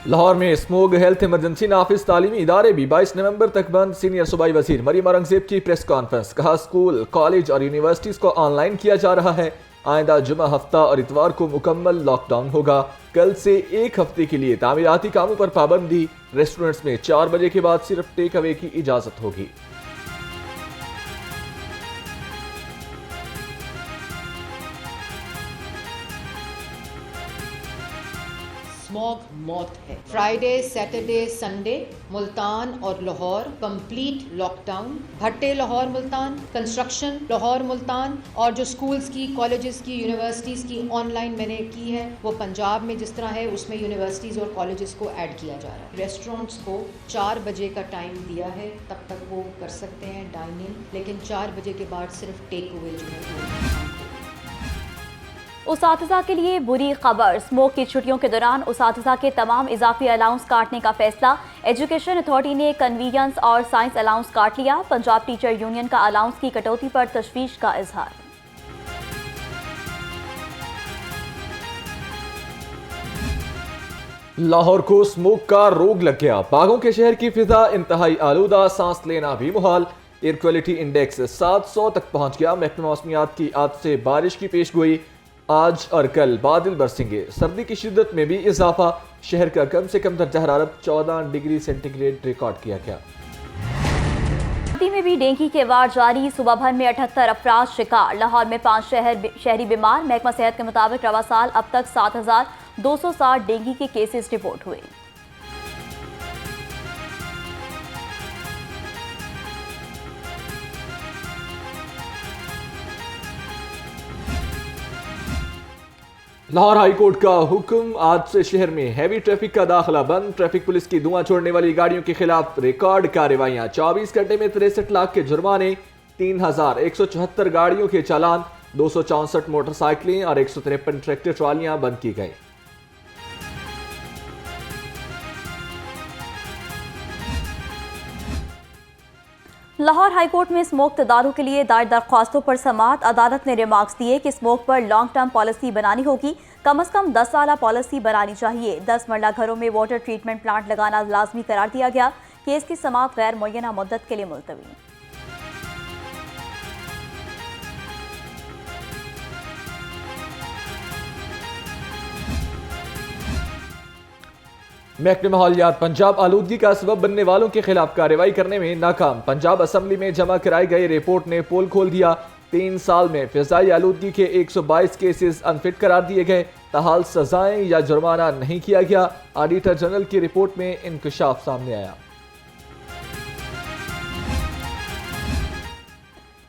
लाहौर में smog health emergency नाफिज तालीमी इदारे भी 22 नवंबर तक बंद। सीनियर सूबाई वजीर मरियम औरंगजेब की प्रेस कॉन्फ्रेंस। कहा स्कूल, कॉलेज और यूनिवर्सिटीज को ऑनलाइन किया जा रहा है। आइंदा जुमा, हफ्ता और इतवार को मुकम्मल लॉकडाउन होगा। कल से एक हफ्ते के लिए तामीराती कामों पर पाबंदी। रेस्टोरेंट्स में 4 बजे के बाद सिर्फ टेक अवे की इजाजत होगी। स्मॉग मौत है। फ्राइडे, सैटरडे, संडे मुल्तान और लाहौर कंप्लीट लॉकडाउन। भट्टे लाहौर मुल्तान, कंस्ट्रक्शन लाहौर मुल्तान और जो स्कूल्स की, कॉलेजेस की, यूनिवर्सिटीज़ की ऑनलाइन मैंने की है वो पंजाब में जिस तरह है उसमें यूनिवर्सिटीज़ और कॉलेजेस को ऐड किया जा रहा है। रेस्टोरेंट्स को 4 बजे का टाइम दिया है, तब तक वो कर सकते हैं डाइन इन, लेकिन 4 बजे के बाद सिर्फ टेक अवे जो है। उसातिज़ा के लिए बुरी खबर। स्मोक की छुट्टियों के दौरान उसातिज़ा के तमाम इजाफी अलाउंस काटने का फैसला। एजुकेशन अथॉरिटी ने कन्वीनियंस और साइंस अलाउंस काट लिया। पंजाब टीचर यूनियन का अलाउंस की कटौती पर तशवीश का इजहार। लाहौर को स्मोक का रोग लग गया। बागों के शहर की फिजा इंतहाई आलूदा, सांस लेना भी मुहाल। एयर क्वालिटी इंडेक्स 700 तक पहुंच गया। महकमा मौसमियात की आज से बारिश की पेशगोई। आज और कल बादल बरसेंगे। सर्दी की शिद्दत में भी इजाफा। शहर का कम से कम दर्जा हरारत 14 डिग्री सेंटीग्रेड रिकॉर्ड किया गया। में भी डेंगू के वार जारी। सुबह भर में 78 अफराद शिकार। लाहौर में 5 शहरी बीमार। महकमा सेहत के मुताबिक रवा साल अब तक 7260 डेंगू के केसेस रिपोर्ट हुए। लाहौर हाई कोर्ट का हुक्म। आज से शहर में हैवी ट्रैफिक का दाखिला बंद। ट्रैफिक पुलिस की धुआं छोड़ने वाली गाड़ियों के खिलाफ रिकॉर्ड कार्रवाइयां। 24 घंटे में 63 लाख के जुर्माने। 3174 गाड़ियों के चालान। 264 मोटरसाइकिलें और 153 ट्रैक्टर ट्रॉलियां बंद की गई। लाहौर हाईकोर्ट में स्मोक तदारू के लिए दायर दरख्वास्तों पर समाअत। अदालत ने रिमार्क्स दिए कि स्मोक पर लॉन्ग टर्म पॉलिसी बनानी होगी। कम अज कम 10 साल पॉलिसी बनानी चाहिए। 10 मरला घरों में वाटर ट्रीटमेंट प्लांट लगाना लाजमी करार दिया गया। केस की समाअत गैर मुय्यना मुद्दत के लिए मुलतवी। महकमे माहौलियात पंजाब आलूदगी का सबब बनने वालों के खिलाफ कार्रवाई करने में नाकाम। पंजाब असम्बली में जमा कराई गई रिपोर्ट ने पोल खोल दिया। 3 साल में फिजाई आलूदगी के 122 केसेस अनफिट करार दिए गए। ताहाल सजाएं या जुर्माना नहीं किया गया। ऑडिटर जनरल की रिपोर्ट में इंकशाफ सामने आया।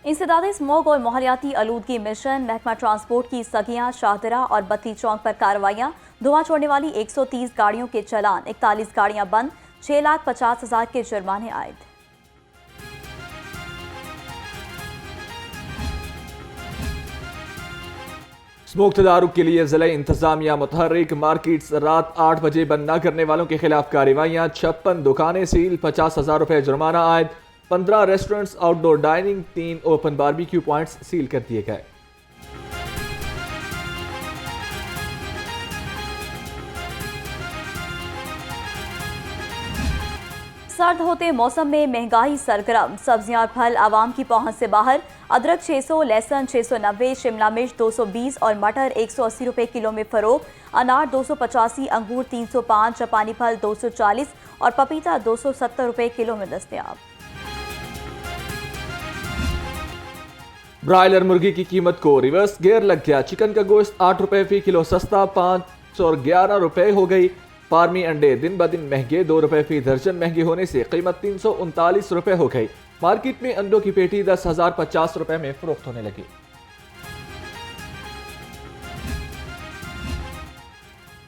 इंसदाद स्मोग और माहौलियाती आलूदगी मिशन। महकमा ट्रांसपोर्ट की सगियां, शाहदरा और बत्ती चौक पर कार्रवाइयां। धुआं छोड़ने वाली 130 गाड़ियों के चालान। 41 गाड़ियां बंद। 6,50,000 के जुर्माने आयद। स्मोक तदारुक के लिए जिला इंतजामिया मुतहर्रिक। मार्केट्स रात 8 बजे बंद न करने वालों के खिलाफ कार्रवाइयां। 56 दुकानें सील। 50,000 रुपए जुर्माना आयद। 15 restaurants, outdoor dining, 3 open barbecue points seal कर दिए गए। सर्द होते मौसम में महंगाई सरगर्म। सब्जियां और फल आवाम की पहुंच से बाहर। अदरक 600, लहसुन 690, शिमला मिर्च 220 और मटर 180 रुपए किलो में फरोख्त। अनार 285, अंगूर 305, जापानी फल 240 और पपीता 270 रुपए किलो में दस्तयाब। ब्रायलर मुर्गी की कीमत को रिवर्स गियर लग गया। चिकन का गोश्त 8 रुपए फी किलो सस्ता 511 रुपए हो गई। फार्मी अंडे दिन ब दिन महंगे। 2 रुपए फी दर्जन महंगे होने से कीमत 339 रुपए हो गई। मार्केट में अंडों की पेटी 10,050 रुपए में फरोख्त होने लगी।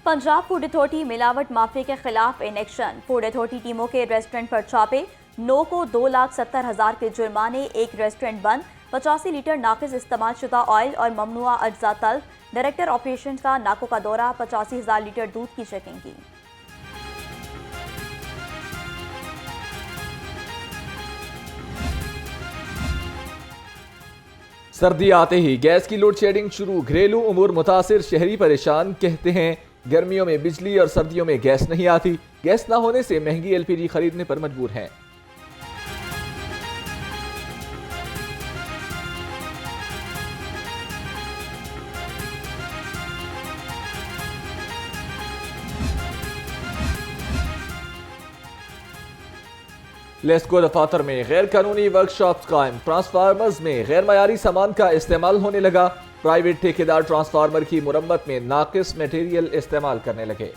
पंजाब फूड अथॉरिटी मिलावट माफिया के खिलाफ इन एक्शन। फूड अथॉरिटी टीमों के रेस्टोरेंट पर छापे। 9 को 2,70,000 के जुर्माने। 1 रेस्टोरेंट बंद। 85 लीटर नाकिस इस्तेमाल शुदा ऑयल और ममनुआ अज्जा तल्फ। डायरेक्टर ऑपरेशन का नाकों का दौरा। 85,000 लीटर दूध की चेकिंग की। सर्दी आते ही गैस की लोड शेडिंग शुरू। घरेलू उमूर मुतासिर, शहरी परेशान। कहते हैं गर्मियों में बिजली और सर्दियों में गैस नहीं आती। गैस न होने से महंगी एलपीजी खरीदने पर मजबूर हैं। लेस्को दफातर में गैर कानूनी वर्कशॉप्स कायम। ट्रांसफार्मर्स में गैर मयारी सामान का इस्तेमाल होने लगा। प्राइवेट ठेकेदार ट्रांसफार्मर की मुरम्मत में नाकिस मटेरियल इस्तेमाल करने लगे।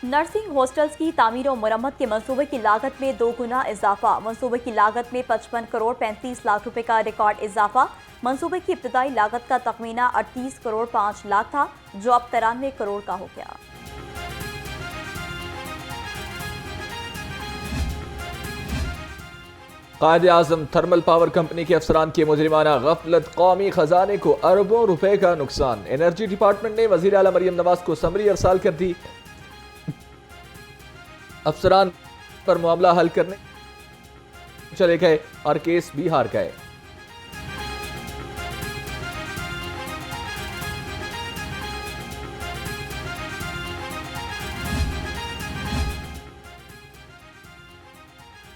नर्सिंग हॉस्टल्स की तामीर और मुरम्मत के मंसूबे की लागत में 2 गुना इजाफा। मंसूबे की लागत में 55 करोड़ 35 लाख रुपए का रिकॉर्ड इजाफा। मंसूबे की इब्तदाई लागत का तखमीना 38 करोड़ 5 लाख था, जो अब 93 करोड़ का हो गया। कायद-ए-आज़म थर्मल पावर कंपनी के अफसरान की मुजरिमाना गफलत, कौमी खजाने को अरबों रुपए का नुकसान। एनर्जी डिपार्टमेंट ने वज़ीर आला मरियम नवाज को समरी अरसाल कर दी। अफसरान पर मामला हल करने चले गए और केस भी हार गए।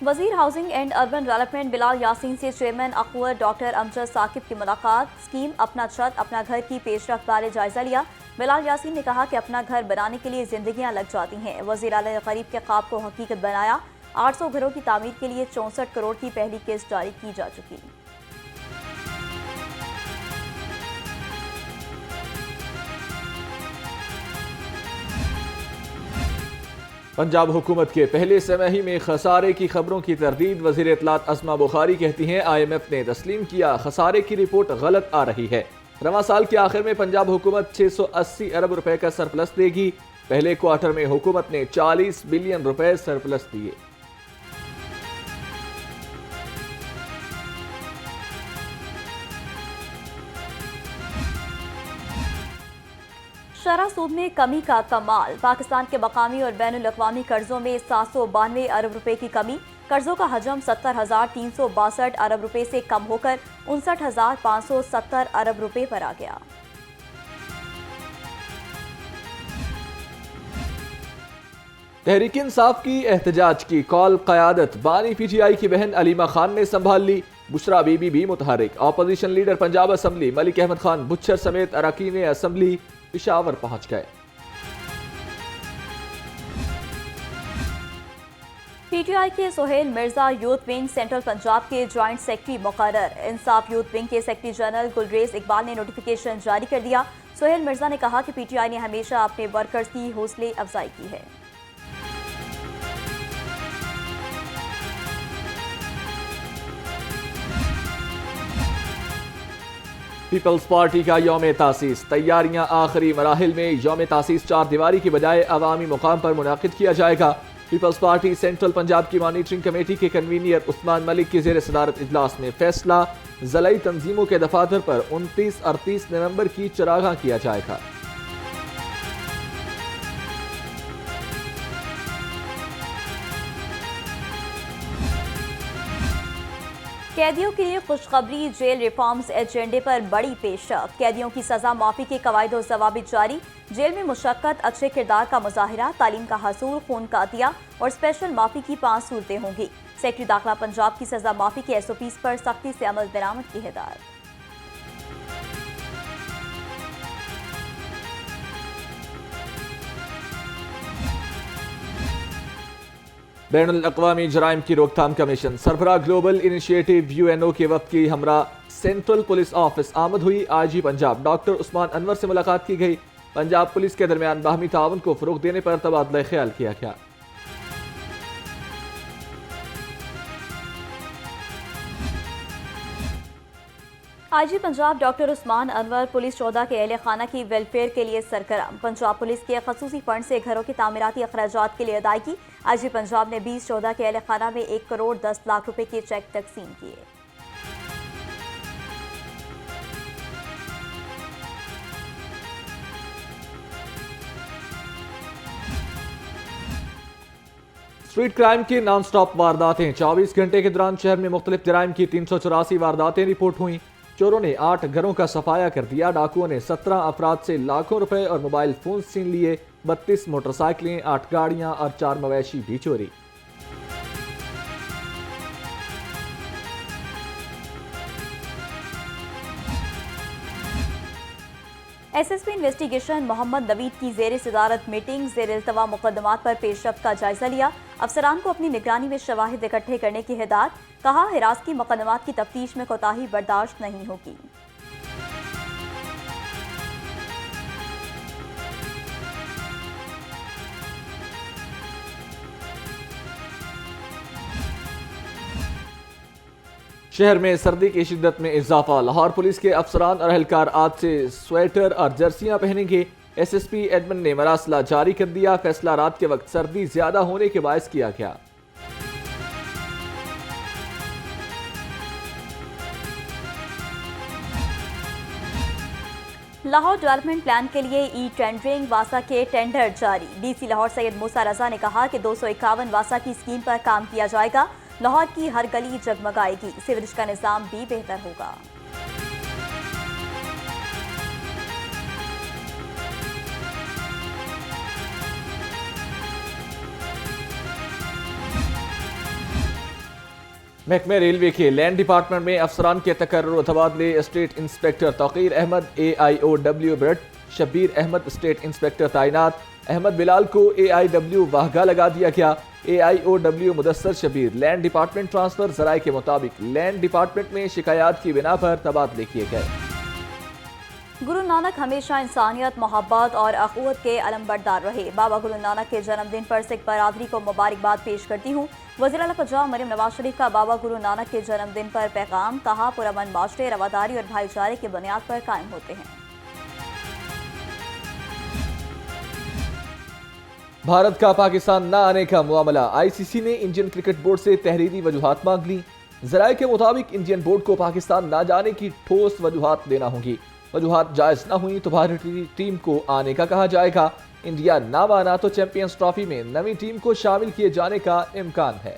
वजीर housing and urban development Bilal Yasin से चेयरमैन अकबर डॉक्टर अमजद साकिब की मुलाकात। स्कीम अपना छत अपना घर की पेशरफ्त बारे जायजा लिया। बिलाल यासीन ने कहा कि अपना घर बनाने के लिए जिंदगियां लग जाती हैं। वजीर आला ने गरीब के ख्वाब को हकीकत बनाया। 800 घरों की तामीर के लिए 64 करोड़ की पहली किस्त जारी की जा चुकी। पंजाब हुकूमत के पहले तिमाही में खसारे की खबरों की तरदीद। वज़ीर इत्तलात अस्मा बुखारी कहती हैं, IMF ने तस्लीम किया खसारे की रिपोर्ट गलत आ रही है। रवां साल के आखिर में पंजाब हुकूमत 680 अरब रुपए का सरप्लस देगी। पहले क्वार्टर में हुकूमत ने 40 बिलियन रुपए सरप्लस दिए। शरह सूद में कमी का कमाल। पाकिस्तान के मकामी और बैनुल अक़वामी कर्जों में 792 अरब रुपए की कमी। कर्जों का हजम 70,362 अरब रुपए से कम होकर 59,570 अरब रुपए पर आ गया। तहरीक इंसाफ की एहतजाज की कॉल क़यादत बानी PTI की बहन अलीमा खान ने संभाल ली। बुशरा बीबी भी मुतहरिक। Opposition leader Punjab assembly Malik Ahmad Khan Bhachar समेत अरकान असम्बली पिशावर पहुंच गए। PTI के Sohail Mirza youth wing central Punjab के ज्वाइंट सेक्रेटरी मुकर्रर। इंसाफ यूथ विंग के सेक्रेटरी जनरल गुलरेज इकबाल ने नोटिफिकेशन जारी कर दिया। सोहेल मिर्जा ने कहा कि PTI ने हमेशा अपने वर्कर्स की हौसले अफजाई की है। पीपल्स पार्टी का यौम तासीस। तैयारियां आखिरी मराहिल में। यौम तासीस 4 दीवारी की बजाय अवामी मुकाम पर मुनाकिद किया जाएगा। पीपल्स पार्टी सेंट्रल पंजाब की मॉनिटरिंग कमेटी के कन्वीनियर उस्मान मलिक की ज़ेर सदारत इजलास में फैसला। ज़लाई तंजीमों के दफातर पर 29-38 नवंबर की चरागाह किया जाएगा। कैदियों के लिए खुशखबरी। जेल रिफॉर्म्स एजेंडे पर बड़ी पेशरफ। कैदियों की सजा माफी के कवायद और जवाबित जारी। जेल में मुशक्कत, अच्छे किरदार का मुजाहिरा, तालीम का हसूल, खून का अतिया और स्पेशल माफी की 5 सूरतें होंगी। सेक्रेटरी दाखिला पंजाब की सजा माफी के SOPs पर सख्ती से अमल दरामद की हिदायत। बैनुल अक़वामी जराइम की रोकथाम कमीशन सरबराह ग्लोबल इनिशिएटिव UNO के वक्त की हमरा सेंट्रल पुलिस ऑफिस आमद हुई। IG पंजाब डॉक्टर उस्मान अनवर से मुलाकात की गई। पंजाब पुलिस के दरमियान बाहमी ताउन को फ़रोग़ देने पर तबादला ख्याल किया गया। IG Punjab doctor Usman Anwar police शोधा के अहले खाना की वेलफेयर के लिए सरगर्म। पंजाब पुलिस के खसूसी फंड से घरों के तामीराती अखराजात के लिए अदायगी। IG पंजाब ने 20 शोधा के अहले खाना में 1 करोड़ 10 लाख रुपए के चेक तकसीम किए। स्ट्रीट क्राइम की नॉन स्टॉप वारदातें। 24 घंटे के दौरान शहर में मुख्तलिफ जराइम की 384 वारदातें रिपोर्ट हुई। चोरों ने 8 घरों का सफाया कर दिया। डाकुओं ने 17 अफराद से लाखों रुपए और मोबाइल फोन छीन लिए। 32 मोटरसाइकिलें, 8 गाड़ियां और 4 मवेशी भी चोरी। एसएसपी इन्वेस्टिगेशन मोहम्मद नवीद की ज़ेर सदारत मीटिंग ज़ेर इल्तवा मुकदमात पर पेशरफ्त का जायजा लिया। अफसरान को अपनी निगरानी में शवाहिद इकट्ठे करने की हिदायत। कहा, हिरासती मुकदमात की तफ्तीश में कोताही बर्दाश्त नहीं होगी। शहर में सर्दी की शिद्दत में इजाफा। लाहौर पुलिस के अफसरान और एहलकार आज से स्वेटर और जर्सियां पहनेंगे। एसएसपी एडमन ने मरासला जारी कर दिया। फैसला रात के वक्त सर्दी ज्यादा होने के बायस किया गया। लाहौर डेवलपमेंट प्लान के लिए ई टेंडरिंग वासा के टेंडर जारी। डीसी लाहौर सैयद मूसा रजा ने कहा कि 251 वासा की स्कीम पर काम किया जाएगा। लाहौर की हर गली जगमगाएगी। सीवरेज का निजाम भी बेहतर होगा। महकमे रेलवे के लैंड डिपार्टमेंट में अफसरान के तकर्रुर तबादले। State inspector Tauqeer Ahmed AIOW ब्रट, शब्बीर अहमद स्टेट इंस्पेक्टर तैनात। अहमद बिलाल को AIW वाहगा लगा दिया गया। AIOW Mudassar Shabbir land department transfer. जराये के मुताबिक लैंड डिपार्टमेंट में शिकायत की बिना पर तबादले किए गए। गुरु नानक हमेशा इंसानियत, मोहब्बत और अखुवत के अलमबरदार रहे। बाबा गुरु नानक के जन्मदिन पर सिख बरादरी को मुबारकबाद पेश करती हूँ। वज़ीर आला पंजाब मरियम नवाज शरीफ का बाबा गुरु नानक के जन्मदिन पर पैगाम। कहा, पुरअमन माशरे रवादारी और भाईचारे की बुनियाद पर कायम होते हैं। भारत का पाकिस्तान न आने का मामला। ICC ने इंडियन क्रिकेट बोर्ड से तहरीरी वजूहात मांग ली। जराये के मुताबिक इंडियन बोर्ड को पाकिस्तान न जाने की ठोस वजूहात देना होंगी। वजूहात जायज न हुई तो भारतीय टीम को आने का कहा जाएगा। इंडिया ना माना तो चैंपियंस ट्रॉफी में नवी टीम को शामिल किए जाने का इम्कान है।